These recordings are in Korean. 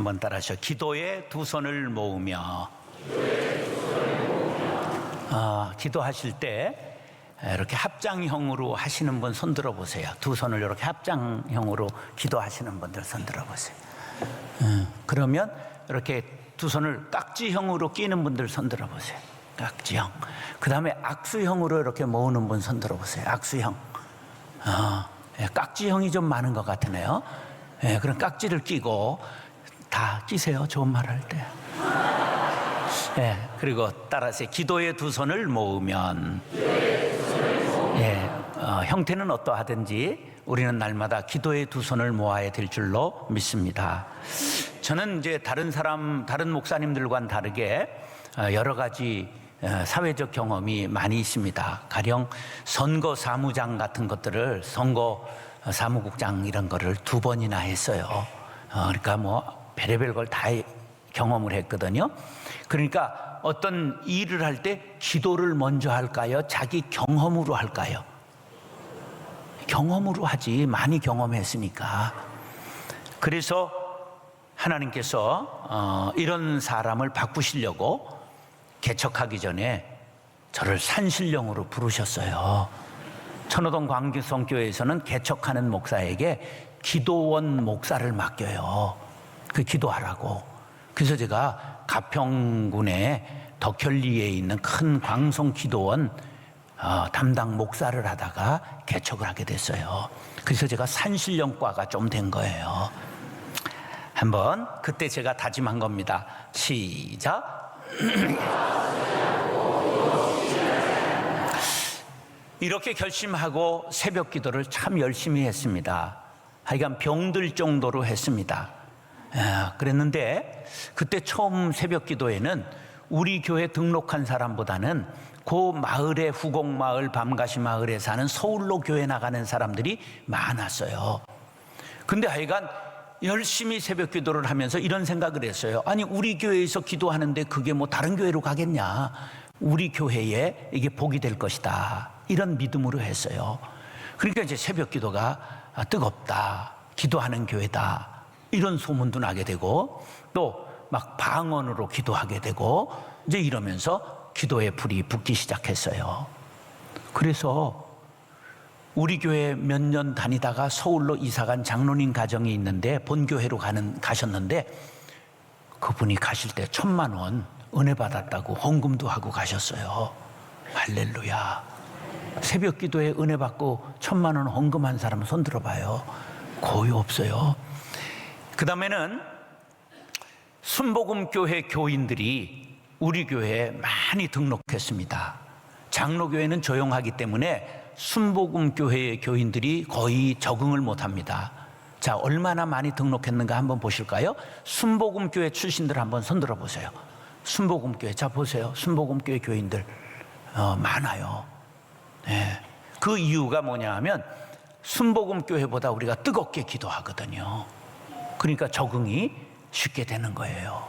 한번 따라하시죠. 기도에 두 손을 모으며. 기도하실 때 이렇게 합장형으로 하시는 분 손 들어보세요. 두 손을 이렇게 합장형으로 기도하시는 분들 손 들어보세요. 그러면 이렇게 두 손을 깍지형으로 끼는 분들 손 들어보세요. 깍지형. 그 다음에 악수형으로 이렇게 모으는 분 손 들어보세요. 악수형. 깍지형이 좀 많은 것 같으네요. 그럼 깍지를 끼고 다 끼세요. 좋은 말 할 때. 그리고 따라서 기도의 두 손을 모으면. 형태는 어떠하든지 우리는 날마다 기도의 두 손을 모아야 될 줄로 믿습니다. 저는 이제 다른 목사님들과는 다르게 여러 가지 사회적 경험이 많이 있습니다. 가령 선거 사무장 같은 것들을 선거 사무국장 이런 거를 2번이나 했어요. 그러니까 뭐 별의별 걸 다 경험을 했거든요. 그러니까 어떤 일을 할 때 기도를 먼저 할까요? 자기 경험으로 할까요? 경험으로 하지. 많이 경험했으니까. 그래서 하나님께서 이런 사람을 바꾸시려고 개척하기 전에 저를 산신령으로 부르셨어요. 천호동 광성교회에서는 개척하는 목사에게 기도원 목사를 맡겨요. 그 기도하라고. 그래서 제가 가평군의 덕현리에 있는 큰 광성 기도원 담당 목사를 하다가 개척을 하게 됐어요. 그래서 제가 산신령과가 좀 된 거예요. 한번 그때 제가 다짐한 겁니다. 시작. 이렇게 결심하고 새벽 기도를 참 열심히 했습니다. 하여간 병들 정도로 했습니다. 그랬는데 그때 처음 새벽 기도에는 우리 교회 등록한 사람보다는 그 마을의 후곡마을 밤가시 마을에 사는 서울로 교회 나가는 사람들이 많았어요. 근데 하여간 열심히 새벽 기도를 하면서 이런 생각을 했어요. 아니 우리 교회에서 기도하는데 그게 뭐 다른 교회로 가겠냐. 우리 교회에 이게 복이 될 것이다. 이런 믿음으로 했어요. 그러니까 이제 새벽 기도가 뜨겁다. 기도하는 교회다. 이런 소문도 나게 되고 또 막 방언으로 기도하게 되고 이제 이러면서 기도의 불이 붙기 시작했어요. 그래서 우리 교회 몇 년 다니다가 서울로 이사간 장로님 가정이 있는데 본교회로 가셨는데 그분이 가실 때 1,000만 원 은혜 받았다고 헌금도 하고 가셨어요. 할렐루야. 새벽 기도에 은혜 받고 1,000만 원 헌금한 사람 손 들어봐요. 거의 없어요. 그 다음에는 순복음교회 교인들이 우리 교회에 많이 등록했습니다. 장로교회는 조용하기 때문에 순복음교회의 교인들이 거의 적응을 못합니다. 자, 얼마나 많이 등록했는가 한번 보실까요? 순복음교회 출신들 한번 손 들어보세요. 순복음교회, 자 보세요. 순복음교회 교인들 많아요. 그 이유가 뭐냐 하면 순복음교회보다 우리가 뜨겁게 기도하거든요. 그러니까 적응이 쉽게 되는 거예요.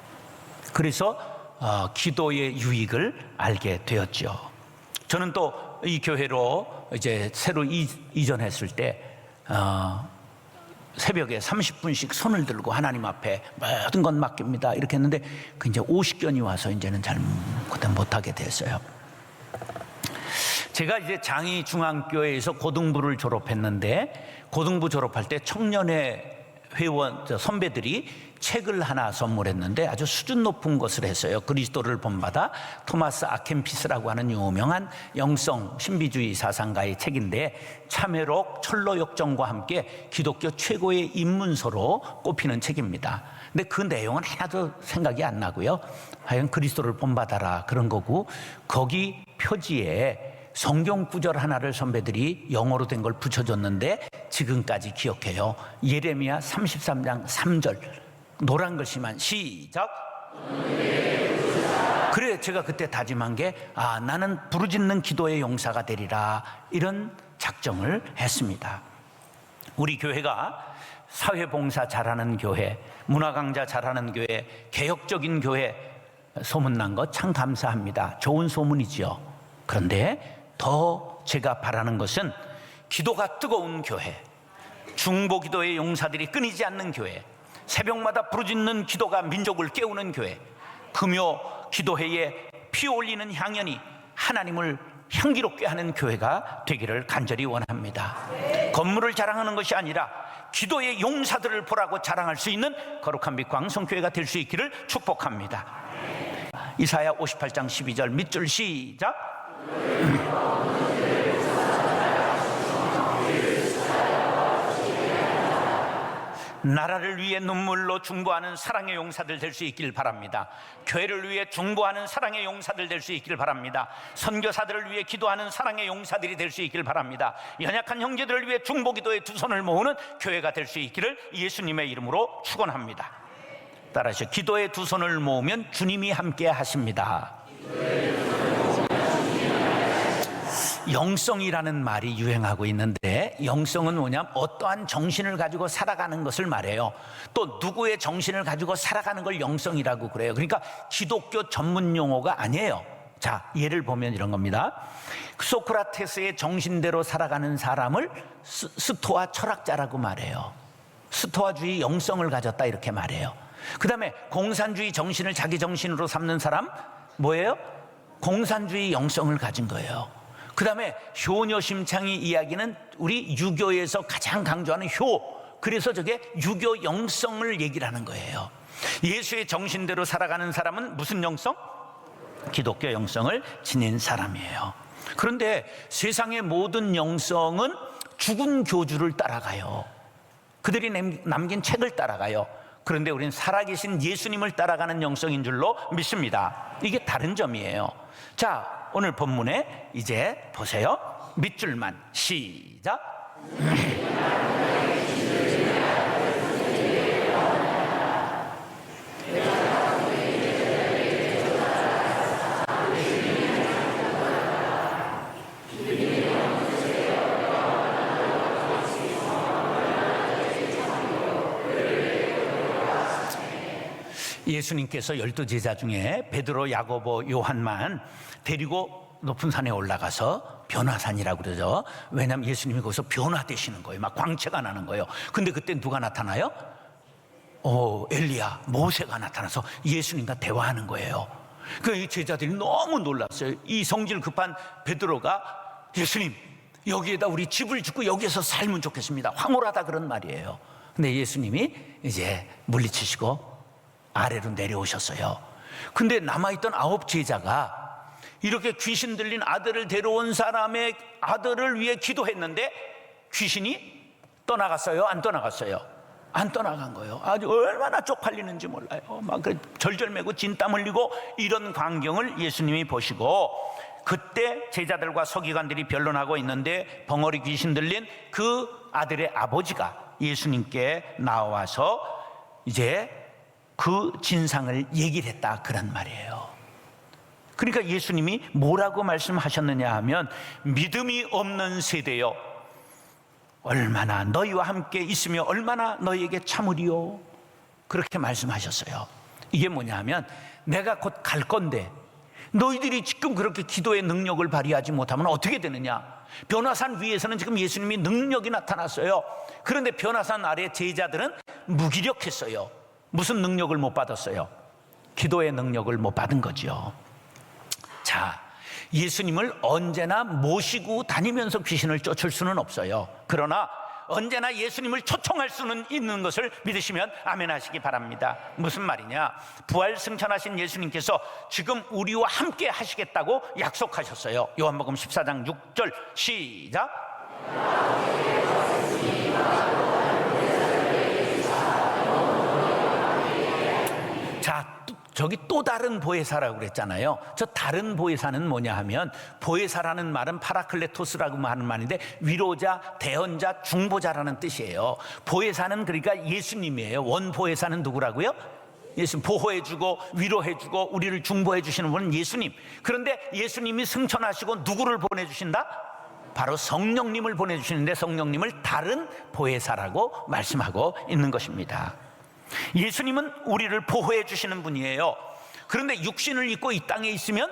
그래서 기도의 유익을 알게 되었죠. 저는 또 이 교회로 이제 새로 이전했을 때 새벽에 30분씩 손을 들고 하나님 앞에 모든 건 맡깁니다 이렇게 했는데 그 이제 50견이 와서 이제는 잘 그때 못하게 됐어요. 제가 이제 장희중앙교회에서 고등부를 졸업했는데 고등부 졸업할 때 청년회 회원 선배들이 책을 하나 선물했는데 아주 수준 높은 것을 했어요. 그리스도를 본받아 토마스 아켄피스라고 하는 유명한 영성 신비주의 사상가의 책인데 참회록 철로역정과 함께 기독교 최고의 입문서로 꼽히는 책입니다. 근데 그 내용은 하나도 생각이 안 나고요. 하여간 그리스도를 본받아라 그런 거고 거기 표지에 성경 구절 하나를 선배들이 영어로 된 걸 붙여줬는데 지금까지 기억해요. 예레미야 33장 3절 노란 글씨만 시작. 그래 제가 그때 다짐한 게 나는 부르짖는 기도의 용사가 되리라 이런 작정을 했습니다. 우리 교회가 사회봉사 잘하는 교회, 문화강좌 잘하는 교회, 개혁적인 교회 소문난 거 참 감사합니다. 좋은 소문이지요. 그런데 더 제가 바라는 것은 기도가 뜨거운 교회, 중보기도의 용사들이 끊이지 않는 교회, 새벽마다 부르짖는 기도가 민족을 깨우는 교회, 금요 기도회에 피 올리는 향연이 하나님을 향기롭게 하는 교회가 되기를 간절히 원합니다. 건물을 자랑하는 것이 아니라 기도의 용사들을 보라고 자랑할 수 있는 거룩한 빛 광성교회가 될 수 있기를 축복합니다. 이사야 58장 12절 밑줄 시작. 나라를 위해 눈물로 중보하는 사랑의 용사들 될 수 있길 바랍니다. 교회를 위해 중보하는 사랑의 용사들 될 수 있길 바랍니다. 선교사들을 위해 기도하는 사랑의 용사들이 될 수 있길 바랍니다. 연약한 형제들을 위해 중보기도의 두 손을 모으는 교회가 될 수 있기를 예수님의 이름으로 축원합니다. 따라서 기도의 두 손을 모으면 주님이 함께 하십니다. 영성이라는 말이 유행하고 있는데, 영성은 뭐냐면 어떠한 정신을 가지고 살아가는 것을 말해요. 또 누구의 정신을 가지고 살아가는 걸 영성이라고 그래요. 그러니까 기독교 전문 용어가 아니에요. 자, 예를 보면 이런 겁니다. 소크라테스의 정신대로 살아가는 사람을 스토아 철학자라고 말해요. 스토아주의 영성을 가졌다 이렇게 말해요. 그 다음에 공산주의 정신을 자기 정신으로 삼는 사람 뭐예요? 공산주의 영성을 가진 거예요. 그 다음에 효녀심창의 이야기는 우리 유교에서 가장 강조하는 효, 그래서 저게 유교 영성을 얘기를 하는 거예요. 예수의 정신대로 살아가는 사람은 무슨 영성? 기독교 영성을 지닌 사람이에요. 그런데 세상의 모든 영성은 죽은 교주를 따라가요. 그들이 남긴 책을 따라가요. 그런데 우리는 살아계신 예수님을 따라가는 영성인 줄로 믿습니다. 이게 다른 점이에요. 자, 오늘 본문에 이제 보세요. 밑줄만 시작. 예수님께서 12제자 중에 베드로, 야고보, 요한만 데리고 높은 산에 올라가서 변화산이라고 그러죠. 왜냐하면 예수님이 거기서 변화되시는 거예요. 막 광채가 나는 거예요. 근데 그때 누가 나타나요? 엘리야, 모세가 나타나서 예수님과 대화하는 거예요. 그 제자들이 너무 놀랐어요. 이 성질 급한 베드로가 예수님, 여기에다 우리 집을 짓고 여기에서 살면 좋겠습니다. 황홀하다 그런 말이에요. 근데 예수님이 이제 물리치시고 아래로 내려오셨어요. 근데 남아있던 9 제자가 이렇게 귀신 들린 아들을 데려온 사람의 아들을 위해 기도했는데 귀신이 떠나갔어요? 안 떠나갔어요? 안 떠나간 거예요. 아주 얼마나 쪽팔리는지 몰라요. 막 절절매고 진땀 흘리고 이런 광경을 예수님이 보시고, 그때 제자들과 서기관들이 변론하고 있는데 벙어리 귀신 들린 그 아들의 아버지가 예수님께 나와서 이제 그 진상을 얘기를 했다 그런 말이에요. 그러니까 예수님이 뭐라고 말씀하셨느냐 하면, 믿음이 없는 세대여, 얼마나 너희와 함께 있으며 얼마나 너희에게 참으리요, 그렇게 말씀하셨어요. 이게 뭐냐 하면, 내가 곧 갈 건데 너희들이 지금 그렇게 기도의 능력을 발휘하지 못하면 어떻게 되느냐. 변화산 위에서는 지금 예수님이 능력이 나타났어요. 그런데 변화산 아래 제자들은 무기력했어요. 무슨 능력을 못 받았어요? 기도의 능력을 못 받은 거죠. 자, 예수님을 언제나 모시고 다니면서 귀신을 쫓을 수는 없어요. 그러나 언제나 예수님을 초청할 수는 있는 것을 믿으시면 아멘 하시기 바랍니다. 무슨 말이냐? 부활 승천하신 예수님께서 지금 우리와 함께 하시겠다고 약속하셨어요. 요한복음 14장 6절 시작. 자, 저기 또 다른 보혜사라고 그랬잖아요. 저 다른 보혜사는 뭐냐 하면, 보혜사라는 말은 파라클레토스라고 하는 말인데 위로자, 대언자, 중보자라는 뜻이에요. 보혜사는 그러니까 예수님이에요. 원보혜사는 누구라고요? 예수님. 보호해주고 위로해주고 우리를 중보해주시는 분은 예수님. 그런데 예수님이 승천하시고 누구를 보내주신다? 바로 성령님을 보내주시는데 성령님을 다른 보혜사라고 말씀하고 있는 것입니다. 예수님은 우리를 보호해 주시는 분이에요. 그런데 육신을 입고 이 땅에 있으면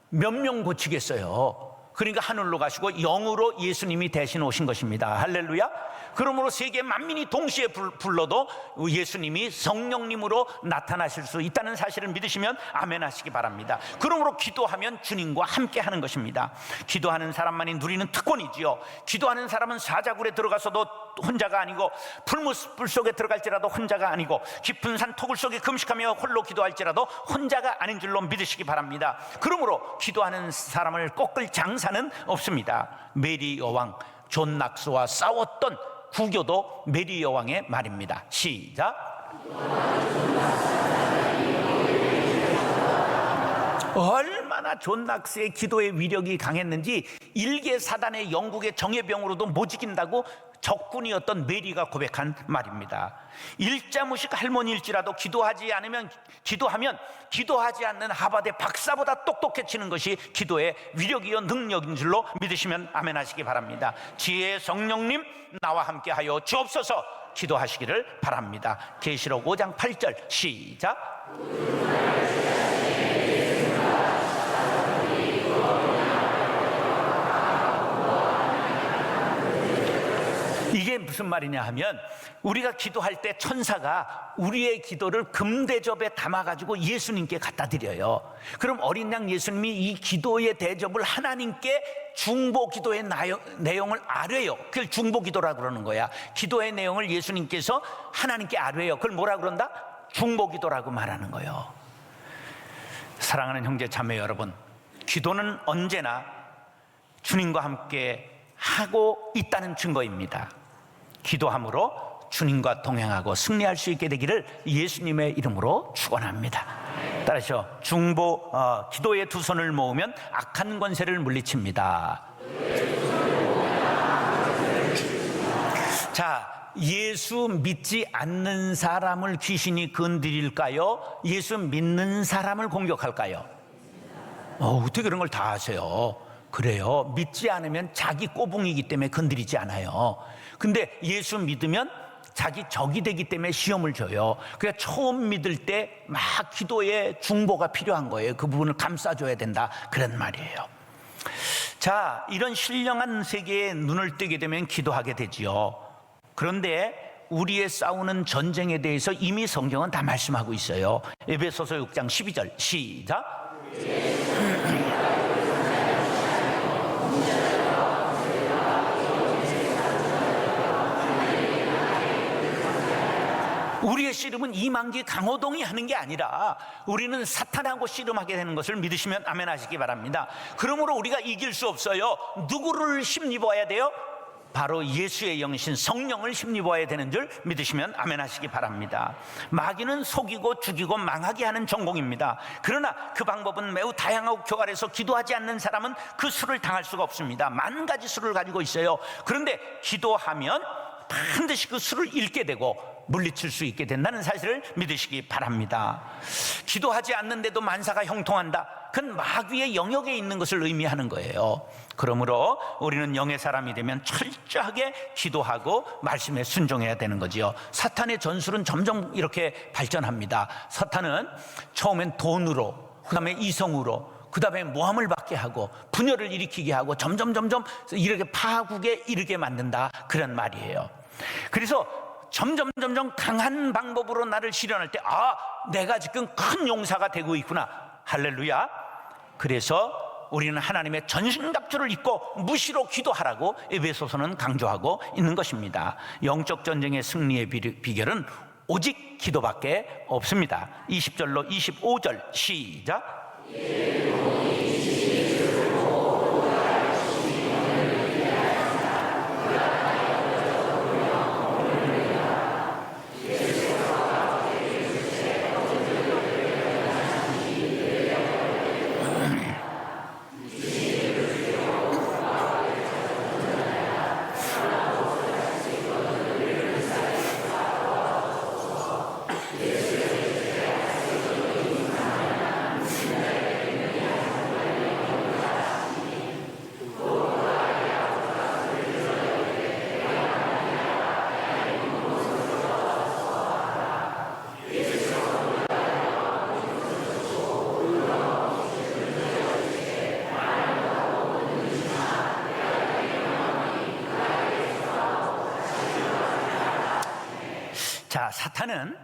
몇 명 고치겠어요? 그러니까 하늘로 가시고 영으로 예수님이 대신 오신 것입니다. 할렐루야. 그러므로 세계 만민이 동시에 불러도 예수님이 성령님으로 나타나실 수 있다는 사실을 믿으시면 아멘 하시기 바랍니다. 그러므로 기도하면 주님과 함께 하는 것입니다. 기도하는 사람만이 누리는 특권이지요. 기도하는 사람은 사자굴에 들어가서도 혼자가 아니고 불 속에 들어갈지라도 혼자가 아니고 깊은 산 토굴 속에 금식하며 홀로 기도할지라도 혼자가 아닌 줄로 믿으시기 바랍니다. 그러므로 기도하는 사람을 꺾을 장사는 없습니다. 메리 여왕 존 낙스와 싸웠던 구교도 메리 여왕의 말입니다. 시작. 얼마나 존 낙스의 기도의 위력이 강했는지 일개 사단의 영국의 정예병으로도 못 이긴다고 적군이었던 메리가 고백한 말입니다. 일자무식 할머니일지라도 기도하면 기도하지 않는 하바대 박사보다 똑똑해지는 것이 기도의 위력이요 능력인 줄로 믿으시면 아멘 하시기 바랍니다. 지혜의 성령님 나와 함께하여 주옵소서. 기도하시기를 바랍니다. 계시록 5장 8절 시작. 이게 무슨 말이냐 하면 우리가 기도할 때 천사가 우리의 기도를 금대접에 담아가지고 예수님께 갖다 드려요. 그럼 어린 양 예수님이 이 기도의 대접을 하나님께 중보 기도의 내용을 아뢰요. 그걸 중보 기도라고 그러는 거야. 기도의 내용을 예수님께서 하나님께 아뢰요. 그걸 뭐라 그런다? 중보 기도라고 말하는 거예요. 사랑하는 형제 자매 여러분, 기도는 언제나 주님과 함께 하고 있다는 증거입니다. 기도함으로 주님과 동행하고 승리할 수 있게 되기를 예수님의 이름으로 축원합니다. 따라서 기도의 두 손을 모으면 악한 권세를 물리칩니다. 자, 예수 믿지 않는 사람을 귀신이 건드릴까요? 예수 믿는 사람을 공격할까요? 어떻게 그런 걸 다 아세요? 그래요. 믿지 않으면 자기 꼬붕이기 때문에 건드리지 않아요. 근데 예수 믿으면 자기 적이 되기 때문에 시험을 줘요. 그러니까 처음 믿을 때 막 기도에 중보가 필요한 거예요. 그 부분을 감싸줘야 된다, 그런 말이에요. 자, 이런 신령한 세계에 눈을 뜨게 되면 기도하게 되지요. 그런데 우리의 싸우는 전쟁에 대해서 이미 성경은 다 말씀하고 있어요. 에베소서 6장 12절 시작. 우리의 씨름은 이만기 강호동이 하는 게 아니라 우리는 사탄하고 씨름하게 되는 것을 믿으시면 아멘 하시기 바랍니다. 그러므로 우리가 이길 수 없어요. 누구를 힘입어야 돼요? 바로 예수의 영이신 성령을 힘입어야 되는 줄 믿으시면 아멘 하시기 바랍니다. 마귀는 속이고 죽이고 망하게 하는 전공입니다. 그러나 그 방법은 매우 다양하고 교활해서 기도하지 않는 사람은 그 수를 당할 수가 없습니다. 만 가지 수를 가지고 있어요. 그런데 기도하면 반드시 그 수를 잃게 되고 물리칠 수 있게 된다는 사실을 믿으시기 바랍니다. 기도하지 않는데도 만사가 형통한다. 그건 마귀의 영역에 있는 것을 의미하는 거예요. 그러므로 우리는 영의 사람이 되면 철저하게 기도하고 말씀에 순종해야 되는 거지요. 사탄의 전술은 점점 이렇게 발전합니다. 사탄은 처음엔 돈으로, 그 다음에 이성으로, 그 다음에 모함을 받게 하고 분열을 일으키게 하고 점점 이렇게 파국에 이르게 만든다, 그런 말이에요. 그래서 점점 강한 방법으로 나를 실현할 때 내가 지금 큰 용사가 되고 있구나. 할렐루야. 그래서 우리는 하나님의 전신갑주를 입고 무시로 기도하라고 에베소서는 강조하고 있는 것입니다. 영적 전쟁의 승리의 비결은 오직 기도밖에 없습니다. 20절로 25절 시작. 자, 사탄은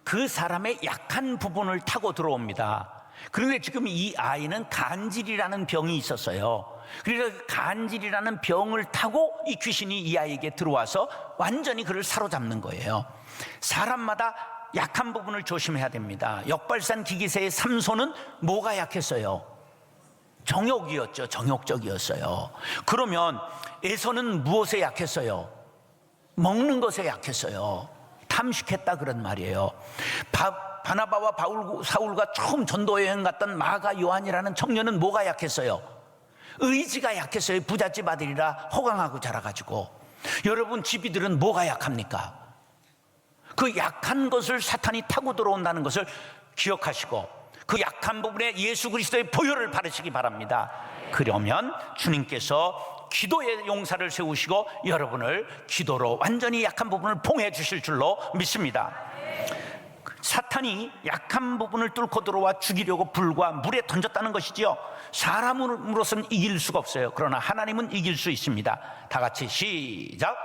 그 사람의 약한 부분을 타고 들어옵니다. 그런데 지금 이 아이는 간질이라는 병이 있었어요. 그래서 그 간질이라는 병을 타고 이 귀신이 이 아이에게 들어와서 완전히 그를 사로잡는 거예요. 사람마다 약한 부분을 조심해야 됩니다. 역발산 기기세의 삼손은 뭐가 약했어요? 정욕이었죠. 정욕적이었어요. 그러면 에서는 무엇에 약했어요? 먹는 것에 약했어요. 탐식했다 그런 말이에요. 바나바와 사울과 처음 전도 여행 갔던 마가 요한이라는 청년은 뭐가 약했어요? 의지가 약했어요. 부잣집 아들이라 호강하고 자라가지고. 여러분 집이들은 뭐가 약합니까? 그 약한 것을 사탄이 타고 들어온다는 것을 기억하시고 그 약한 부분에 예수 그리스도의 보혈을 바르시기 바랍니다. 그러면 주님께서 기도의 용사를 세우시고 여러분을 기도로 완전히 약한 부분을 봉해 주실 줄로 믿습니다. 사탄이 약한 부분을 뚫고 들어와 죽이려고 불과 물에 던졌다는 것이지요. 사람으로서는 이길 수가 없어요. 그러나 하나님은 이길 수 있습니다. 다 같이 시작.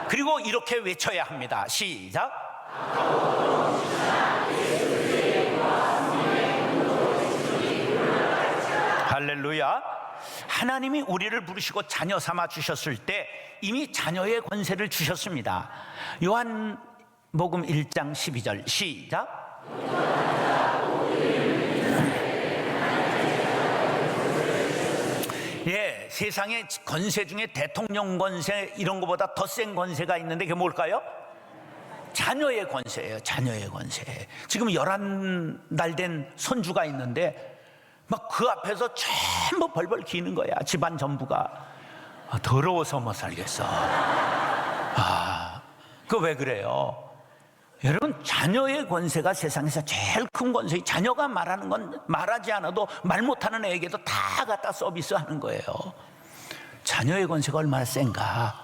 그리고 이렇게 외쳐야 합니다. 시작. 할렐루야. 하나님이 우리를 부르시고 자녀 삼아 주셨을 때 이미 자녀의 권세를 주셨습니다. 요한복음 1장 12절 시작. 예, 세상의 권세 중에 대통령 권세 이런 것보다 더 센 권세가 있는데 그게 뭘까요? 자녀의 권세예요. 자녀의 권세. 지금 11달 된 손주가 있는데 막 그 앞에서 전부 벌벌 기는 거야. 집안 전부가. 더러워서 못 살겠어. 그 왜 그래요? 여러분, 자녀의 권세가 세상에서 제일 큰 권세. 자녀가 말하는 건 말하지 않아도 말 못하는 애에게도 다 갖다 서비스하는 거예요. 자녀의 권세가 얼마나 센가.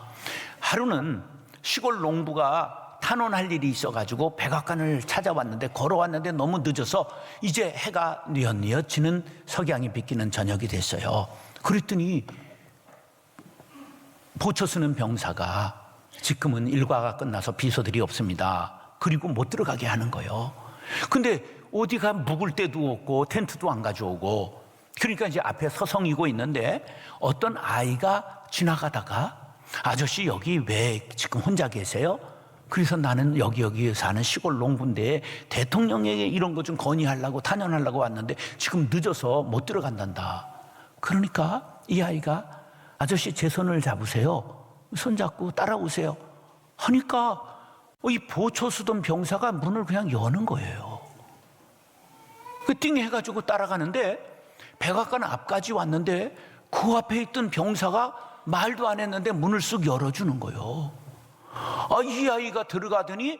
하루는 시골 농부가 탄원할 일이 있어가지고 백악관을 찾아왔는데 걸어왔는데 너무 늦어서 이제 해가 뉘엿뉘엿 지는 석양이 비끼는 저녁이 됐어요. 그랬더니 보초 쓰는 병사가 지금은 일과가 끝나서 비서들이 없습니다. 그리고 못 들어가게 하는 거예요. 근데 어디가 묵을 데도 없고 텐트도 안 가져오고 그러니까 이제 앞에 서성이고 있는데 어떤 아이가 지나가다가 아저씨 여기 왜 지금 혼자 계세요? 그래서 나는 여기 사는 시골 농부인데 대통령에게 이런 거 좀 건의하려고 탄원하려고 왔는데 지금 늦어서 못 들어간단다. 그러니까 이 아이가 아저씨 제 손을 잡으세요. 손 잡고 따라오세요. 하니까 이 보초 쓰던 병사가 문을 그냥 여는 거예요. 그 띵 해가지고 따라가는데 백악관 앞까지 왔는데 그 앞에 있던 병사가 말도 안 했는데 문을 쓱 열어주는 거예요. 이 아이가 들어가더니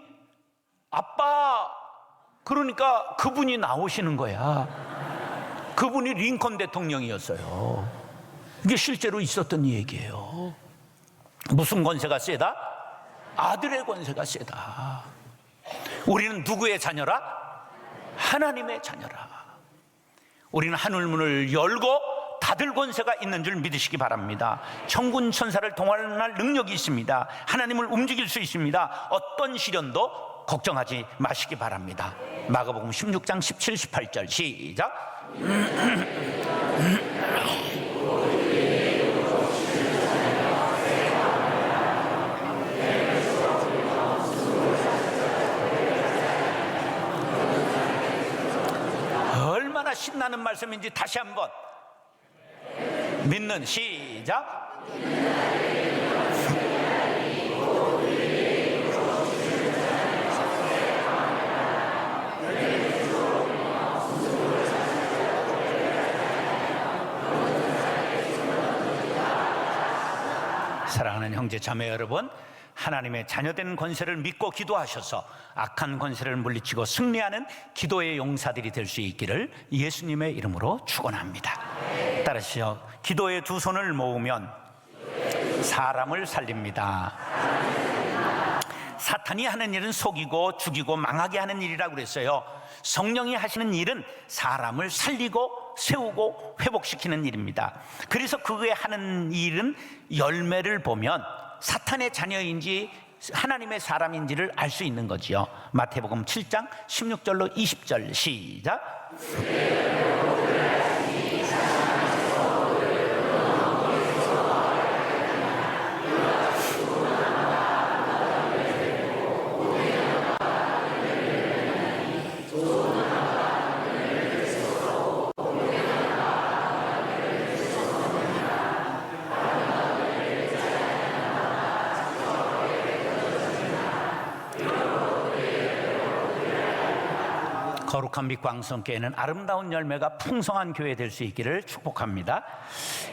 아빠 그러니까 그분이 나오시는 거야. 그분이 링컨 대통령이었어요. 이게 실제로 있었던 얘기예요. 무슨 권세가 세다? 아들의 권세가 세다. 우리는 누구의 자녀라? 하나님의 자녀라. 우리는 하늘문을 열고 다들 권세가 있는 줄 믿으시기 바랍니다. 천군 천사를 동원할 능력이 있습니다. 하나님을 움직일 수 있습니다. 어떤 시련도 걱정하지 마시기 바랍니다. 마가복음 16장 17, 18절 시작. 얼마나 신나는 말씀인지 다시 한번 믿는 시작. 사랑하는 형제 자매 여러분, 하나님의 자녀된 권세를 믿고 기도하셔서 악한 권세를 물리치고 승리하는 기도의 용사들이 될 수 있기를 예수님의 이름으로 축원합니다. 따라하시죠. 기도의 두 손을 모으면 사람을 살립니다. 사탄이 하는 일은 속이고 죽이고 망하게 하는 일이라고 그랬어요. 성령이 하시는 일은 사람을 살리고 세우고 회복시키는 일입니다. 그래서 그게 하는 일은 열매를 보면 사탄의 자녀인지 하나님의 사람인지를 알 수 있는 거지요. 마태복음 7장 16절로 20절 시작. 거룩한 빛 광성교회는 아름다운 열매가 풍성한 교회 될 수 있기를 축복합니다.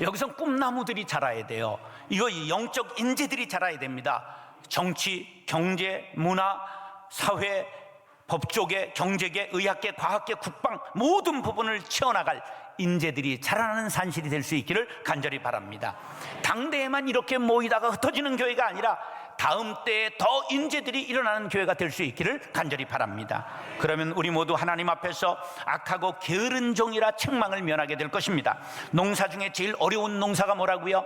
여기서 꿈나무들이 자라야 돼요. 이거 영적 인재들이 자라야 됩니다. 정치, 경제, 문화, 사회, 법조계, 경제계, 의학계, 과학계, 국방 모든 부분을 채워나갈 인재들이 자라나는 산실이 될 수 있기를 간절히 바랍니다. 당대에만 이렇게 모이다가 흩어지는 교회가 아니라 다음 때에 더 인재들이 일어나는 교회가 될 수 있기를 간절히 바랍니다. 그러면 우리 모두 하나님 앞에서 악하고 게으른 종이라 책망을 면하게 될 것입니다. 농사 중에 제일 어려운 농사가 뭐라고요?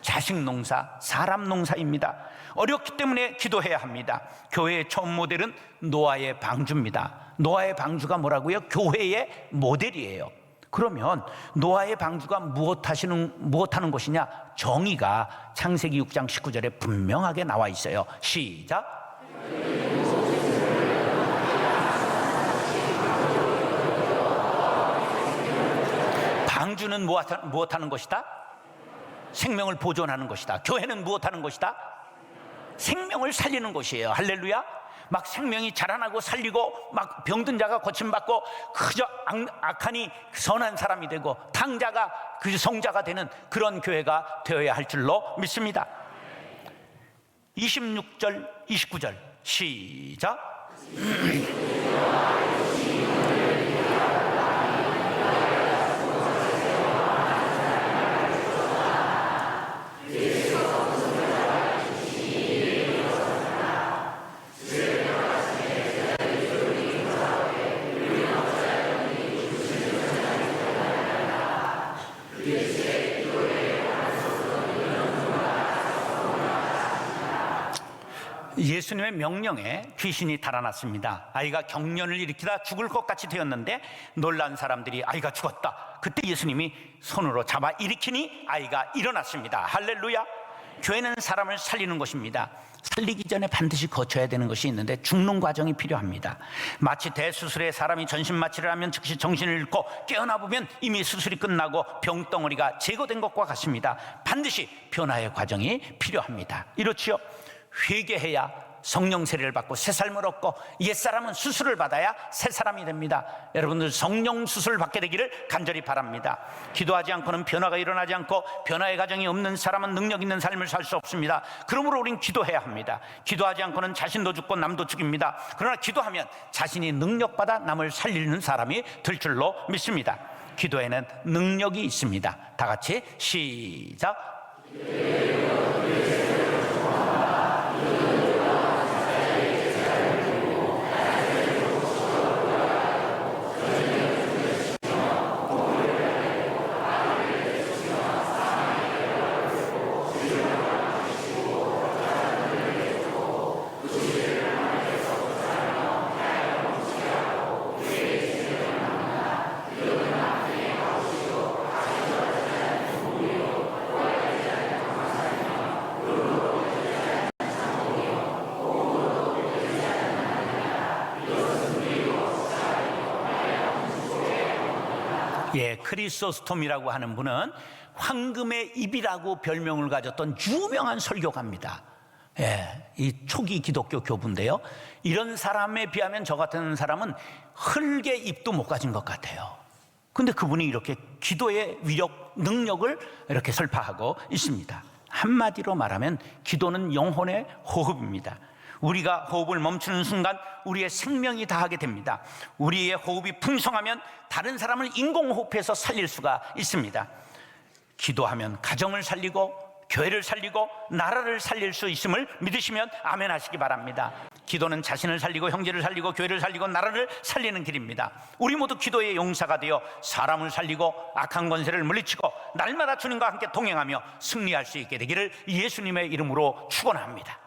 자식 농사, 사람 농사입니다. 어렵기 때문에 기도해야 합니다. 교회의 처음 모델은 노아의 방주입니다. 노아의 방주가 뭐라고요? 교회의 모델이에요. 그러면 노아의 방주가 무엇하는 것이냐? 정의가 창세기 6장 19절에 분명하게 나와 있어요. 시작. 방주는 무엇하는 것이다? 생명을 보존하는 것이다. 교회는 무엇하는 것이다? 생명을 살리는 것이에요. 할렐루야. 막 생명이 자라나고 살리고 막 병든 자가 고침받고 그저 악하니 선한 사람이 되고 탕자가 그 성자가 되는 그런 교회가 되어야 할 줄로 믿습니다. 26절 29절 시작. 예수님의 명령에 귀신이 달아났습니다. 아이가 경련을 일으키다 죽을 것 같이 되었는데 놀란 사람들이 아이가 죽었다. 그때 예수님이 손으로 잡아 일으키니 아이가 일어났습니다. 할렐루야. 교회는 사람을 살리는 것입니다. 살리기 전에 반드시 거쳐야 되는 것이 있는데 죽는 과정이 필요합니다. 마치 대수술에 사람이 전신마취를 하면 즉시 정신을 잃고 깨어나 보면 이미 수술이 끝나고 병덩어리가 제거된 것과 같습니다. 반드시 변화의 과정이 필요합니다. 이렇지요. 회개해야 성령 세례를 받고 새 삶을 얻고 옛사람은 수술을 받아야 새 사람이 됩니다. 여러분들 성령 수술을 받게 되기를 간절히 바랍니다. 기도하지 않고는 변화가 일어나지 않고 변화의 과정이 없는 사람은 능력 있는 삶을 살 수 없습니다. 그러므로 우린 기도해야 합니다. 기도하지 않고는 자신도 죽고 남도 죽입니다. 그러나 기도하면 자신이 능력받아 남을 살리는 사람이 될 줄로 믿습니다. 기도에는 능력이 있습니다. 다 같이 시작. 예, 크리소스톰이라고 하는 분은 황금의 입이라고 별명을 가졌던 유명한 설교가입니다. 예, 이 초기 기독교 교부인데요. 이런 사람에 비하면 저 같은 사람은 흙의 입도 못 가진 것 같아요. 근데 그분이 이렇게 기도의 위력, 능력을 이렇게 설파하고 있습니다. 한마디로 말하면 기도는 영혼의 호흡입니다. 우리가 호흡을 멈추는 순간 우리의 생명이 다하게 됩니다. 우리의 호흡이 풍성하면 다른 사람을 인공호흡해서 살릴 수가 있습니다. 기도하면 가정을 살리고 교회를 살리고 나라를 살릴 수 있음을 믿으시면 아멘 하시기 바랍니다. 기도는 자신을 살리고 형제를 살리고 교회를 살리고 나라를 살리는 길입니다. 우리 모두 기도의 용사가 되어 사람을 살리고 악한 권세를 물리치고 날마다 주님과 함께 동행하며 승리할 수 있게 되기를 예수님의 이름으로 축원합니다.